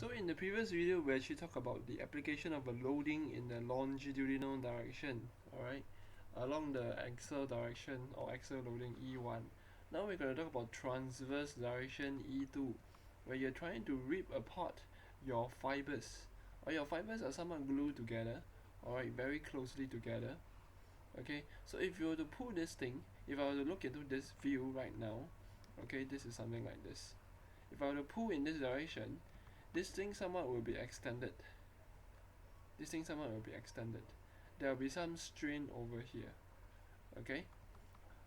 So in the previous video, we actually talked about the application of a loading in the longitudinal direction, alright, along the axial direction or axial loading E1. Now we're going to talk about transverse direction E2, where you're trying to rip apart your fibers, or your fibers are somewhat glued together, alright, very closely together. Okay, so if you were to pull this thing, if I were to look into this view right now, okay, this is something like this. If I were to pull in this direction, this thing somewhat will be extended. There will be some strain over here. Okay?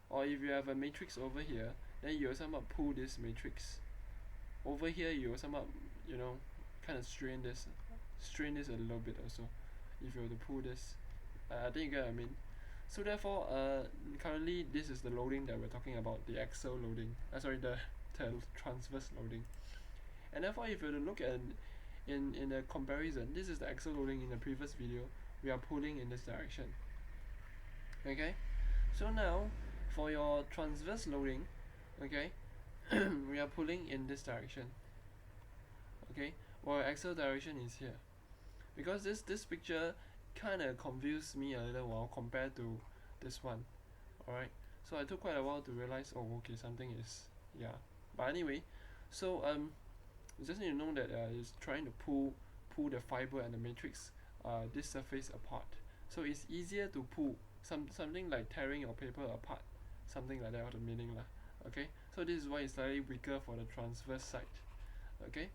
Or if you have a matrix over here, then you will somewhat pull this matrix. Over here you will somewhat, kind of strain this a little bit also. If you were to pull this. I think you get what I mean. So therefore, currently this is the loading that we're talking about, the axial loading. The transverse loading. And therefore, if you were to look at in the comparison, this is the axial loading in the previous video. We are pulling in this direction. Okay, so now for your transverse loading, okay, we are pulling in this direction. Okay, while axial direction is here. Because this picture kind of confused me a little while compared to this one. Alright, so I took quite a while to realize, oh, okay, something is, yeah. But anyway, so you just need to know that it's trying to pull the fiber and the matrix, this surface apart. So it's easier to pull something like tearing your paper apart, something like that, or the meaning lah. Okay, so this is why it's slightly weaker for the transverse side. Okay,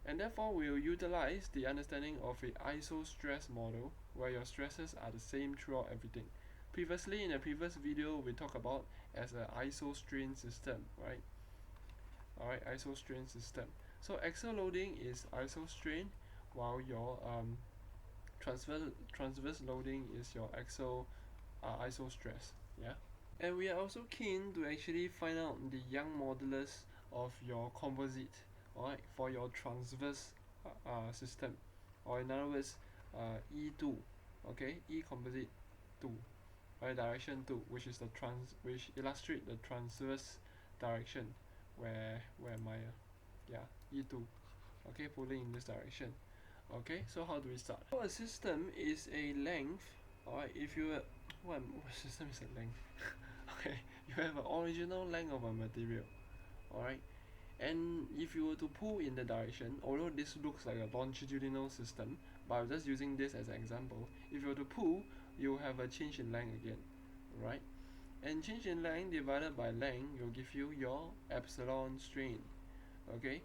and therefore we'll utilize the understanding of a isostress model where your stresses are the same throughout everything. Previously, in a previous video, we talked about as an isostrain system, right? Alright, isostrain system. So axial loading is isostrain, while your transverse loading is your axial isostress. Yeah. And we are also keen to actually find out the Young modulus of your composite, alright, for your transverse system, or in other words, E2, okay, E composite 2, right, direction 2, which illustrate the transverse direction, where my E2, okay, pulling in this direction. Okay, so how do we start? So a system is a length, alright, if you what system is a length? Okay, you have an original length of a material, alright, and if you were to pull in the direction, although this looks like a longitudinal system, but I'm just using this as an example, if you were to pull, you have a change in length again, right? And change in length divided by length will give you your epsilon strain. Okay,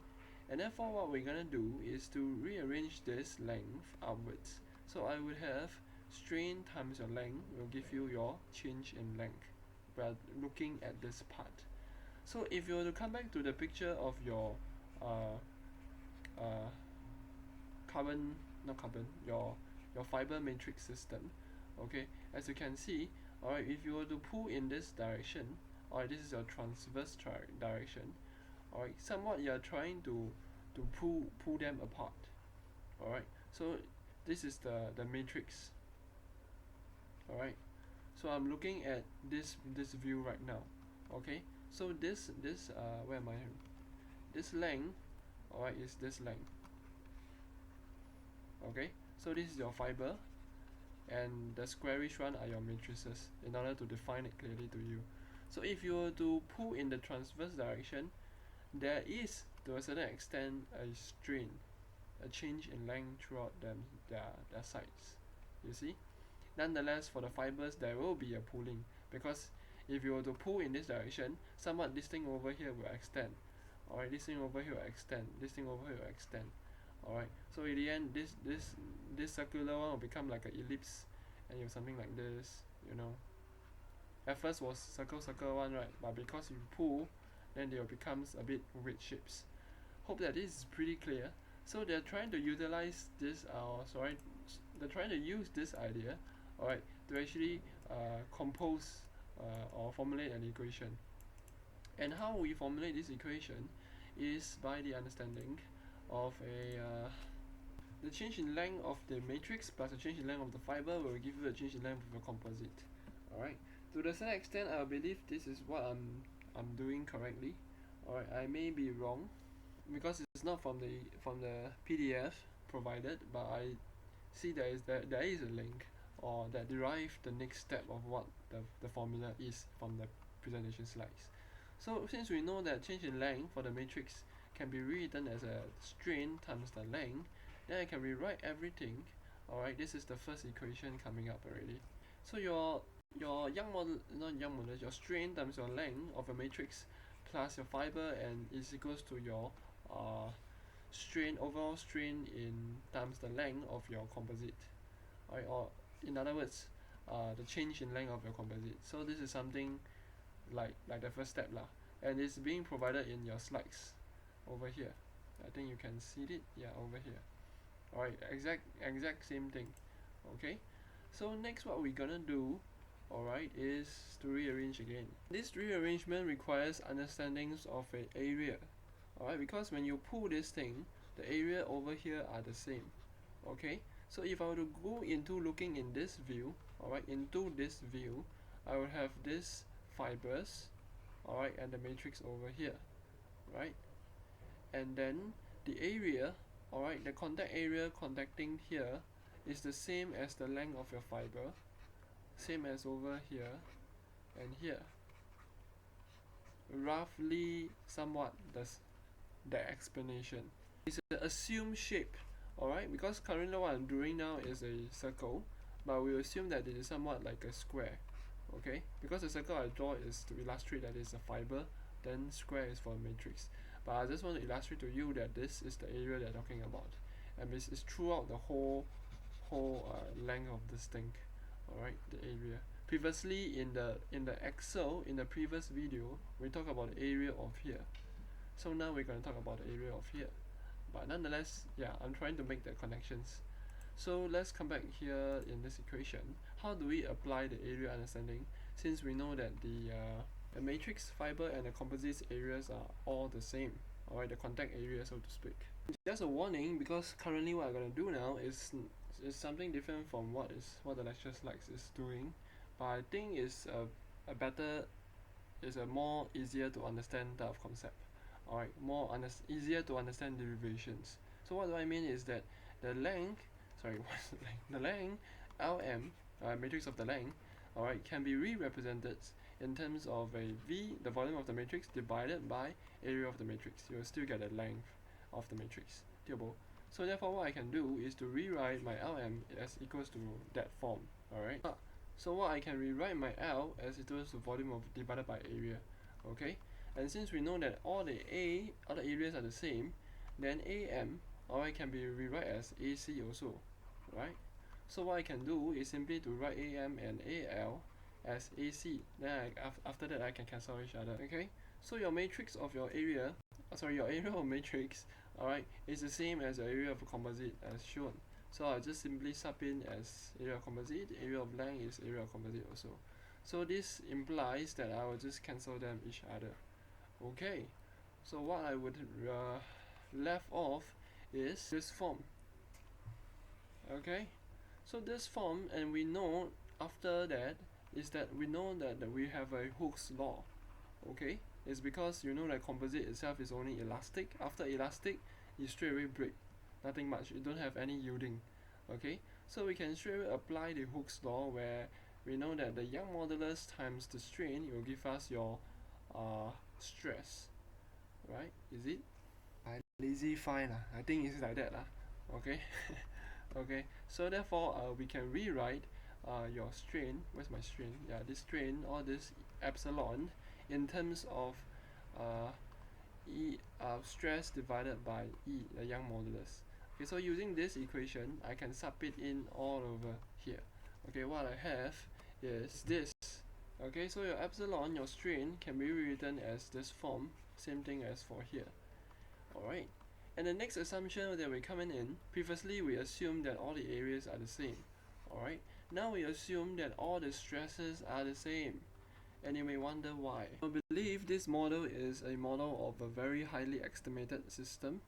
and therefore what we're gonna do is to rearrange this length upwards. So I would have strain times your length will give you your change in length. We're looking at this part. So if you were to come back to the picture of your your fiber matrix system, okay, as you can see, alright, if you were to pull in this direction, alright, this is your transverse direction, alright, somewhat you are trying to pull them apart. Alright, so this is the matrix. Alright, so I'm looking at this view right now. Okay, so this where am I? This length, alright, is this length. Okay, so this is your fiber, and the squarish one are your matrices, in order to define it clearly to you. So if you were to pull in the transverse direction, there is, to a certain extent, a strain, a change in length throughout their sides. You see? Nonetheless, for the fibers, there will be a pulling, because if you were to pull in this direction, somewhat this thing over here will extend. Alright, this thing over here will extend. This thing over here will extend. Alright, so in the end, this circular one will become like an ellipse, and you have something like this. At first was circle one, right? But because you pull, then they will becomes a bit weird shapes. Hope that this is pretty clear. So they're trying to utilize this, they're trying to use this idea, alright, to actually compose or formulate an equation. And how we formulate this equation is by the understanding of the change in length of the matrix plus the change in length of the fiber will give you a change in length of the composite. Alright, to the certain extent, I believe this is what I'm doing correctly. Alright, I may be wrong, because it's not from the PDF provided, but I see there is a link or that derive the next step of what the formula is from the presentation slides. So since we know that change in length for the matrix can be rewritten as a strain times the length, then I can rewrite everything. Alright, this is the first equation coming up already. So your your strain times your length of a matrix plus your fiber and is equals to your overall strain in times the length of your composite. Right, or in other words, the change in length of your composite. So this is something like the first step lah, and it's being provided in your slides over here. I think you can see it, yeah, over here. Alright, exact same thing. Okay, so next what we're gonna do, alright, is to rearrange again. This rearrangement requires understandings of an area. Alright, because when you pull this thing, the area over here are the same. Okay, so if I were to go into looking in this view, alright, into this view, I will have this fibers, alright, and the matrix over here, right? And then the area, alright, the contact area contacting here is the same as the length of your fiber, same as over here and here. Roughly, somewhat, the explanation. It's an assumed shape, alright, because currently what I'm doing now is a circle, but we assume that it is somewhat like a square. Okay, because the circle I draw is to illustrate that it's a fiber, then square is for a matrix. But I just want to illustrate to you that this is the area they're talking about, and it's throughout the whole length of this thing. Alright, the area. Previously in the Excel, in the previous video, we talked about the area of here. So now we're going to talk about the area of here. But nonetheless, yeah, I'm trying to make the connections. So let's come back here in this equation. How do we apply the area understanding, since we know that the matrix, fiber and the composite areas are all the same, alright, the contact area, so to speak. Just a warning, because currently what I'm going to do now is something different from what the lecture slides is doing, but I think it's a more easier to understand type of concept. Alright, easier to understand derivations. So what do I mean is that the length Lm, matrix of the length, alright, can be re-represented in terms of a V, the volume of the matrix, divided by area of the matrix. You will still get the length of the matrix. So therefore what I can do is to rewrite my Lm as equals to that form. Alright. So what I can rewrite my L as equals to volume of divided by area. Okay? And since we know that all the areas are the same, then AM, alright, can be rewrite as AC also. Right? So what I can do is simply to write AM and AL as AC. Then after that I can cancel each other. Okay? So your matrix of your area, your area of matrix, alright, is the same as the area of a composite as shown. So I just simply sub in as area of composite, area of length is area of composite also. So this implies that I will just cancel them each other. Okay, so what I would left off is this form. Okay, so this form, and we know after that is that we know that we have a Hooke's law. Okay, it's because you know that composite itself is only elastic. After elastic, you straight away break. Nothing much, you don't have any yielding. Okay, so we can straight away apply the Hooke's law, where we know that the Young modulus times the strain will give us your stress, right? Is it? I lazy find I think it's like that okay. Okay, so therefore we can rewrite your strain. Where's my strain? Yeah, this strain, or this epsilon, in terms of stress divided by E, the Young modulus. Okay, so using this equation, I can sub it in all over here. Okay, what I have is this. Okay, so your epsilon, your strain, can be rewritten as this form, same thing as for here. Alright, and the next assumption that we're coming in, previously we assumed that all the areas are the same. Alright, now we assume that all the stresses are the same. And you may wonder why. I believe this model is a model of a very highly estimated system.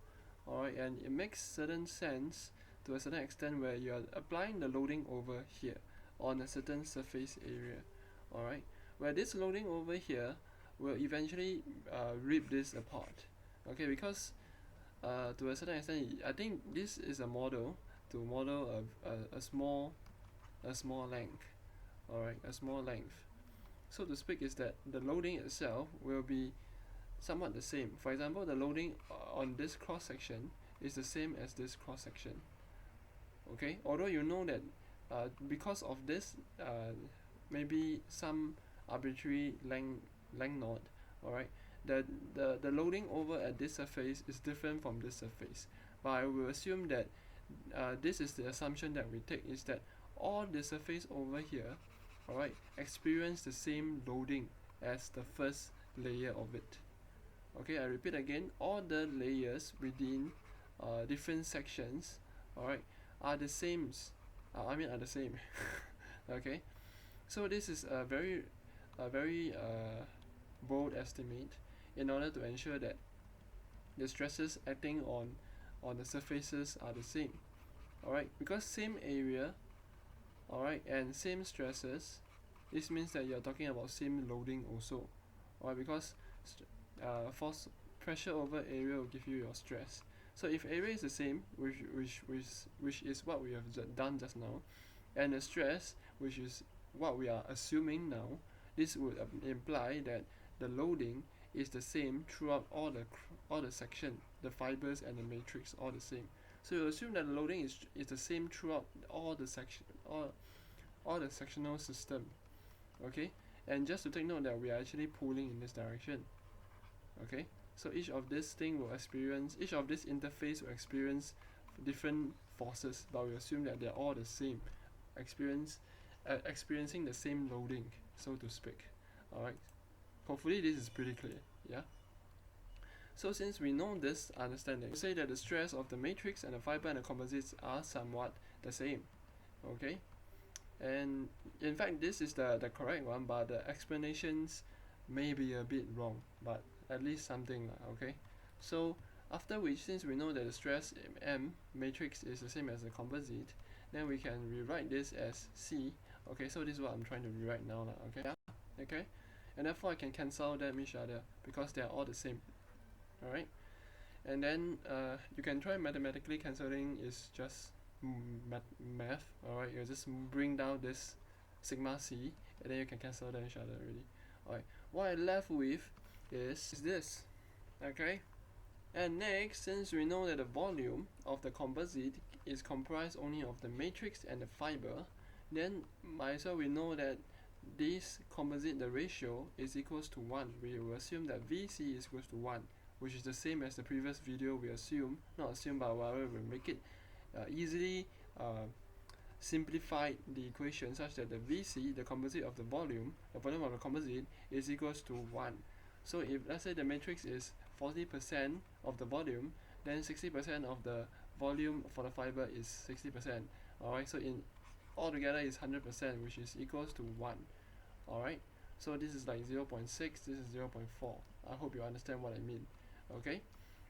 Alright, and it makes certain sense to a certain extent where you are applying the loading over here on a certain surface area. Alright, where this loading over here will eventually rip this apart. Okay, because to a certain extent, I think this is a model to model a small length. Alright, a small length. So to speak is that the loading itself will be somewhat the same. For example, the loading on this cross section is the same as this cross section. Okay, although you know that because of this maybe some arbitrary length node, alright, the loading over at this surface is different from this surface. But I will assume that this is the assumption that we take, is that all the surface over here, alright, experience the same loading as the first layer of it. Okay, I repeat again, all the layers within different sections, alright, are the same. Are the same. Okay, so this is a very bold estimate in order to ensure that the stresses acting on the surfaces are the same. Alright, because same area, alright, and same stresses, this means that you're talking about same loading also. Alright, because force pressure over area will give you your stress. So if area is the same, which is what we have done just now, and the stress, which is what we are assuming now, this would imply that the loading is the same throughout all the section, the fibers and the matrix all the same. So you assume that the loading is the same throughout all the sectional system. Okay, and just to take note that we are actually pulling in this direction. Okay, so each of this interface will experience different forces, but we assume that they're all the same, experiencing the same loading, so to speak. Alright, hopefully this is pretty clear. Yeah, so since we know this understanding, we say that the stress of the matrix and the fiber and the composites are somewhat the same. Okay, and in fact this is the correct one, but the explanations may be a bit wrong, but at least something. Okay, so after which, since we know that the stress M matrix is the same as the composite, then we can rewrite this as C. Okay, so this is what I'm trying to rewrite now. Okay, yeah? Okay, and therefore I can cancel them each other because they are all the same. Alright, and then you can try mathematically cancelling, is just math. Alright, you just bring down this sigma C, and then you can cancel them each other already. Alright, what I left with is this. Okay, and next, since we know that the volume of the composite is comprised only of the matrix and the fiber, then might as well we know that this composite, the ratio, is equals to 1. We will assume that VC is equals to 1, which is the same as the previous video. We assume, not assume, but whatever, we make it easily simplify the equation such that the VC, the composite of the volume of the composite, is equals to 1. So if let's say the matrix is 40% of the volume, then 60% of the volume for the fiber is 60%. Alright, so in altogether is 100%, which is equals to 1. Alright, so this is like 0.6, this is 0.4. I hope you understand what I mean. Okay,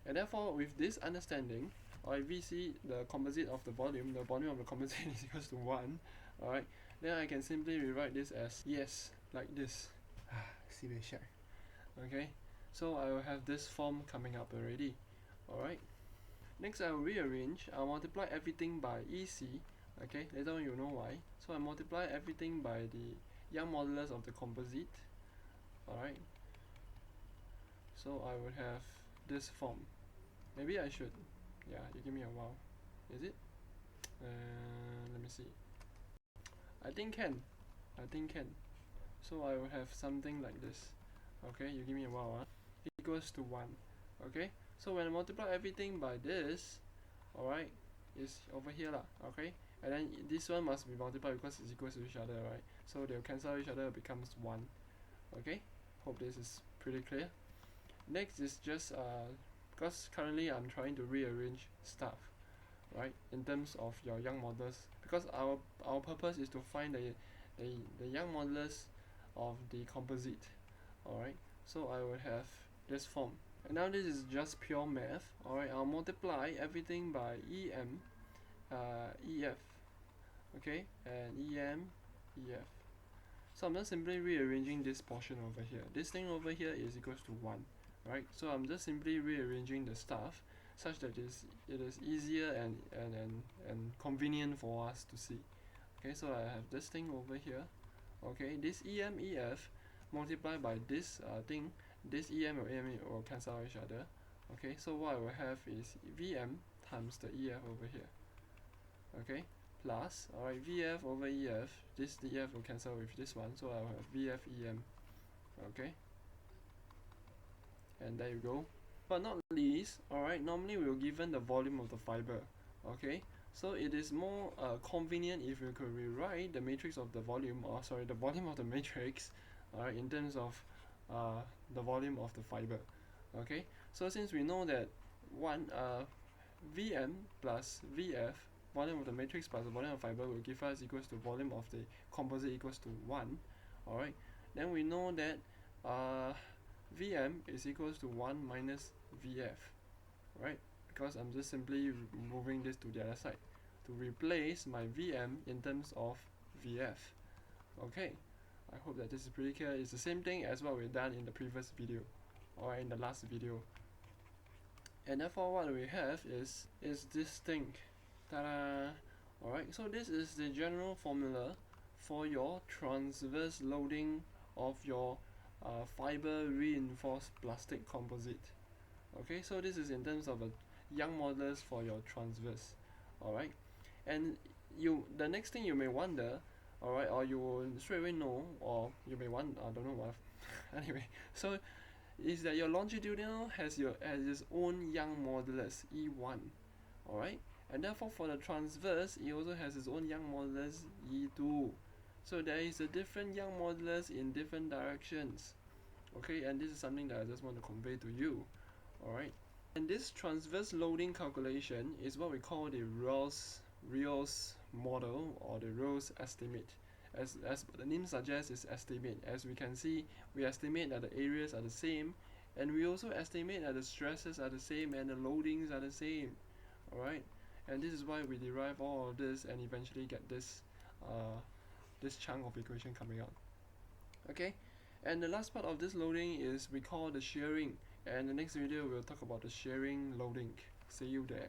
and therefore with this understanding, alright, VC, the composite of the volume of the composite is equals to 1. Alright, then I can simply rewrite this as yes, like this. Okay, so I will have this form coming up already. Alright, next I will rearrange. I'll multiply everything by EC. Okay, later on you know why. So I multiply everything by the Young modulus of the composite. Alright, so I would have this form. Maybe I should, yeah, you give me a while. Is it? Let me see. I think can. So I will have something like this. Okay, you give me a while. Equals to 1. Okay, so when I multiply everything by this, alright, is over here lah. Okay, and then this one must be multiplied because it's equals to each other, right? So they'll cancel each other, becomes 1. Okay, hope this is pretty clear. Next is just because currently I'm trying to rearrange stuff, right, in terms of your Young modulus, because our purpose is to find the Young modulus of the composite. Alright, so I will have this form, and now this is just pure math. Alright, I'll multiply everything by EM, EF, okay, and EM, EF. So I'm just simply rearranging this portion over here. This thing over here is equals to 1. Right, so I'm just simply rearranging the stuff such that it is easier and convenient for us to see. Okay, so I have this thing over here. Okay, this EF multiplied by this thing, this EM or AM will cancel out each other. Okay, so what I will have is VM times the EF over here. Okay, plus, alright, VF over EF, this EF will cancel with this one, so I will have VF EM. Okay, and there you go. But not least, alright, normally we were given the volume of the fiber. Okay, so it is more convenient if you could rewrite the matrix of the volume, or sorry, the volume of the matrix, alright, in terms of the volume of the fiber. Okay, so since we know that VM plus VF, volume of the matrix plus the volume of fiber, will give us equals to volume of the composite equals to 1. Alright, then we know that VM is equals to 1 minus VF, right? Because I'm just simply moving this to the other side to replace my VM in terms of VF. Okay, I hope that this is pretty clear. It's the same thing as what we've done in the previous video, or in the last video. And therefore what we have is this thing. Ta-da! Alright, so this is the general formula for your transverse loading of your fiber reinforced plastic composite. Okay, so this is in terms of a Young modulus for your transverse. Alright, and the next thing you may wonder, alright, or you will straight away know, or you may want, I don't know what. Anyway, so is that your longitudinal has its own Young modulus E1, alright, and therefore for the transverse it also has its own Young modulus E2. So there is a different Young modulus in different directions. Okay, and this is something that I just want to convey to you. Alright, and this transverse loading calculation is what we call the Rios model, or the Rios estimate. As the name suggests, is estimate. As we can see, we estimate that the areas are the same, and we also estimate that the stresses are the same and the loadings are the same. Alright, and this is why we derive all of this and eventually get this chunk of equation coming out. Okay, and the last part of this loading is we call the shearing, and the next video we'll talk about the shearing loading. See you there.